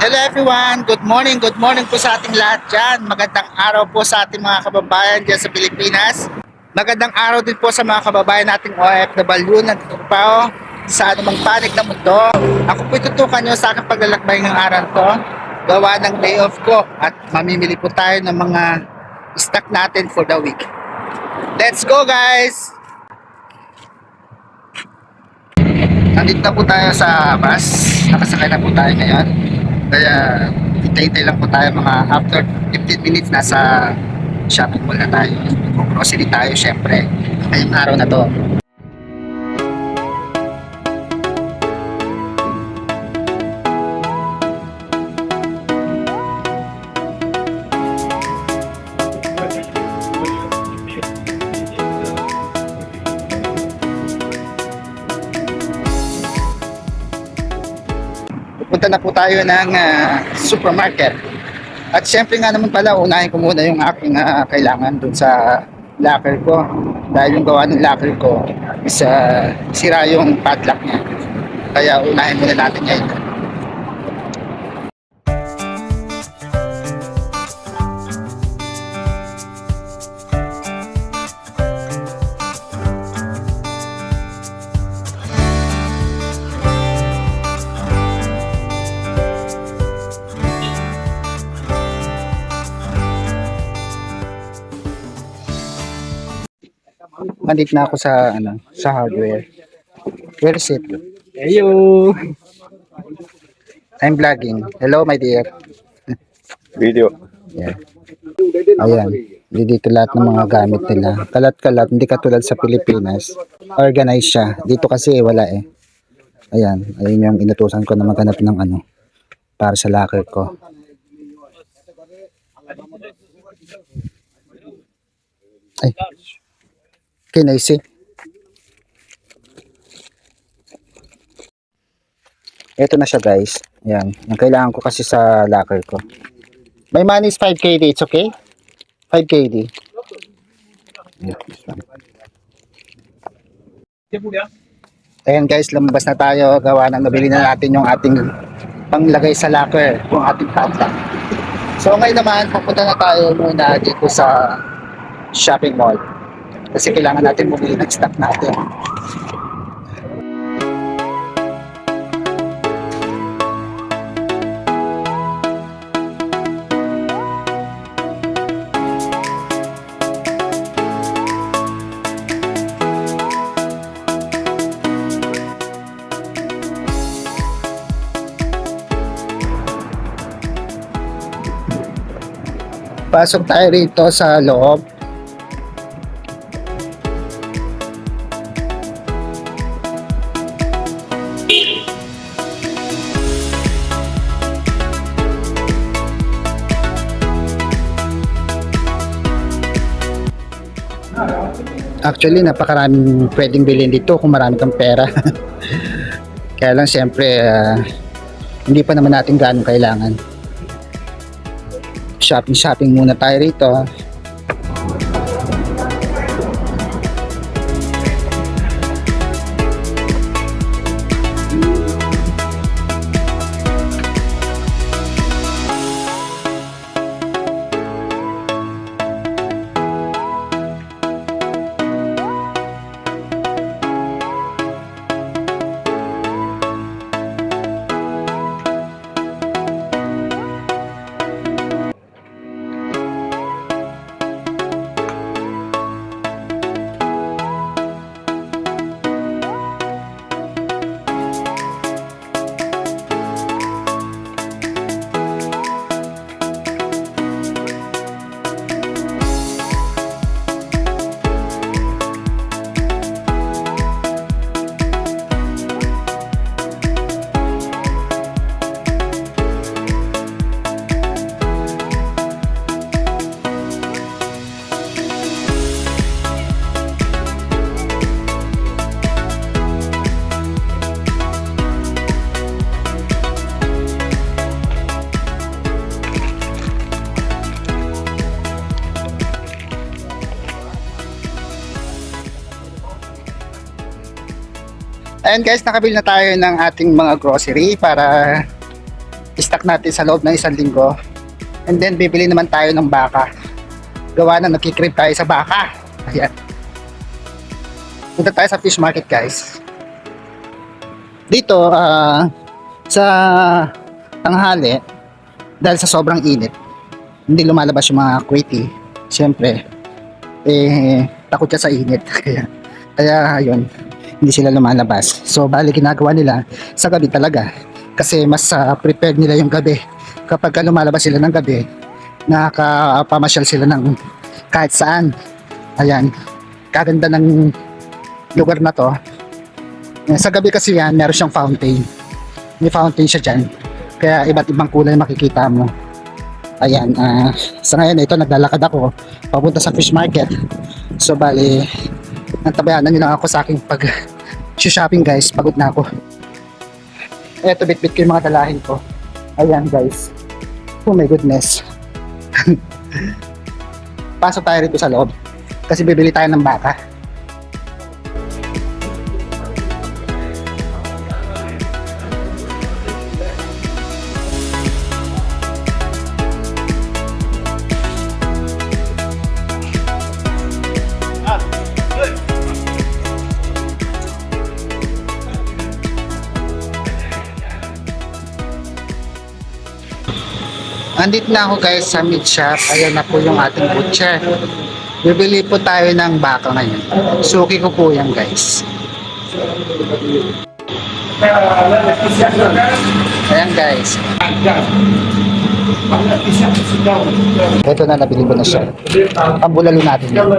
Hello everyone, good morning po sa ating lahat dyan. Magandang araw po sa ating mga kababayan dyan sa Pilipinas. Magandang araw din po sa mga kababayan nating OFW na nagtatrabaho sa anumang panig ng mundo. Ako po tutukan nyo sa aking paglalakbay ng araw to. Gawa ng day off ko at mamimili po tayo ng mga stock natin for the week. Let's go guys! Nandito na po tayo sa bus. Nakasakay na po tayo ngayon. Kaya hintay-hintay lang po tayo mga after 15 minutes nasa shopping mall na tayo. Grocery tayo syempre ngayong araw na to. Pupunta na po tayo ng supermarket. At syempre nga naman pala, unahin ko muna yung aking kailangan dun sa locker ko. Dahil yung gawa ng locker ko is sira yung padlock niya. Kaya unahin muna natin ngayon. Nandito na ako sa hardware. Where is it? Hello. I'm vlogging. Hello my dear. Video. Yeah. Ayan. Dito lahat ng mga gamit nila. Kalat-kalat. Hindi katulad sa Pilipinas. Organized siya. Dito kasi wala eh. Ayan. Ayun yung inutusan ko na maghanap ng para sa locker ko. Ay. Can I see? Ito na siya guys. Ayan. Yung kailangan ko kasi sa locker ko. My money is 5KD. It's okay? 5KD. Ayan guys, lumabas na tayo. Gawa ng nabili na natin yung ating panglagay sa locker. Yung ating padlock. So ngayon naman, pupunta na tayo muna dito sa shopping mall. Kasi kailangan natin bumili ng stock natin. Pasok tayo rito sa loob. Actually, napakaraming pwedeng bilhin dito kung marami kang pera. Kaya lang siyempre, hindi pa naman natin gaano kailangan. Shopping muna tayo rito. Ayan guys, nakabili na tayo ng ating mga grocery para stock natin sa loob ng 1 linggo. And then bibili naman tayo ng baka. Gawa na nagkikrib tayo sa baka. Ayan. Punta tayo sa fish market guys. Dito sa tanghali, dahil sa sobrang init, hindi lumalabas yung mga kweti. Siyempre, takot ka sa init. kaya yun, hindi sila lumalabas. So, bali ginagawa nila sa gabi talaga. Kasi mas prepared nila yung gabi. Kapag lumalabas sila ng gabi, nakakapamasyal sila ng kahit saan. Ayan, kaganda ng lugar na to. Sa gabi kasi yan, meron siyang fountain. May fountain siya dyan. Kaya iba't ibang kulay makikita mo. Ayan, sa ngayon ito naglalakad ako papunta sa fish market. So bali, nantabayanan nyo lang ako sa aking pag-shopping guys. Pagod na ako. Eto, bit-bit ko yung mga dalahin ko. Ayan guys. Oh my goodness. Pasok tayo rito sa loob. Kasi bibili tayo ng baka. Andito na ako guys sa meat shop. Ayan na po yung ating butcher. Bibili po tayo ng baka ngayon. Suki ko po yan guys. Ayan guys. Ito na, nabili ko na siya. Ang bulalo natin yun.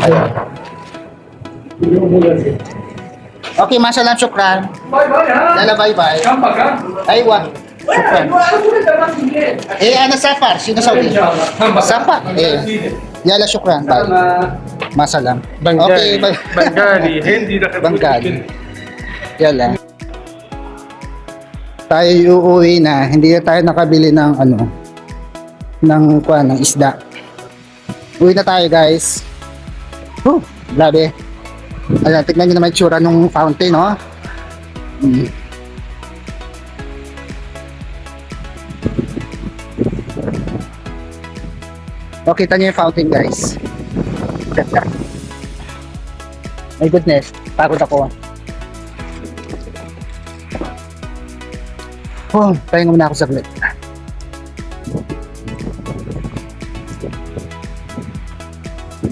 Ayan. Okay, masalam, syukran. Lala, bye-bye. Aywa. Syukran. Ano safar? Sino Saudi? Safar. Yala, syukran. Bye. Masalam. Okay, bye. Bengali, Hindi na Bengali. Yala. Tayo uuwi na. Hindi na tayo nakabili ng ng isda. Uwi na tayo guys. Grabe. Ayan, tignan nyo naman yung tsura ng fountain, no? Okay, kita nyo yung fountain guys. Ganda. My goodness, pagod ako. Pahinga muna ako saglit.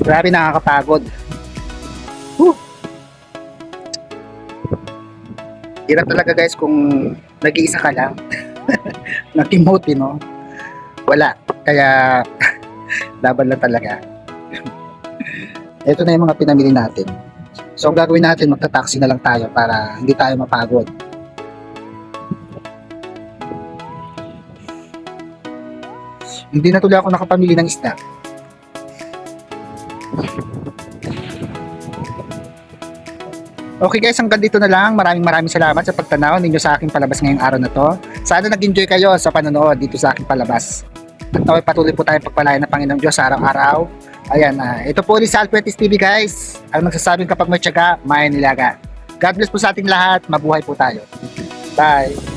Grabe, nakakapagod. Hirap talaga guys kung nag-iisa ka lang. Nag-emote, no? Wala. Kaya laban lang talaga. Ito na yung mga pinamili natin. So ang gagawin natin, magta-taxi na lang tayo para hindi tayo mapagod. Hindi na tuloy ako nakapamili ng isda. Okay guys, hanggang dito na lang. Maraming salamat sa pagtanaw ninyo sa aking palabas ngayong araw na to. Sana nag-enjoy kayo sa panonood dito sa aking palabas. At naway patuloy po tayong pagpalain ng Panginoong Diyos sa araw-araw. Ayan, ito po Rizal Puentes TV guys. Ang nagsasabing kapag may tiyaga, may nilaga. God bless po sa ating lahat. Mabuhay po tayo. Bye!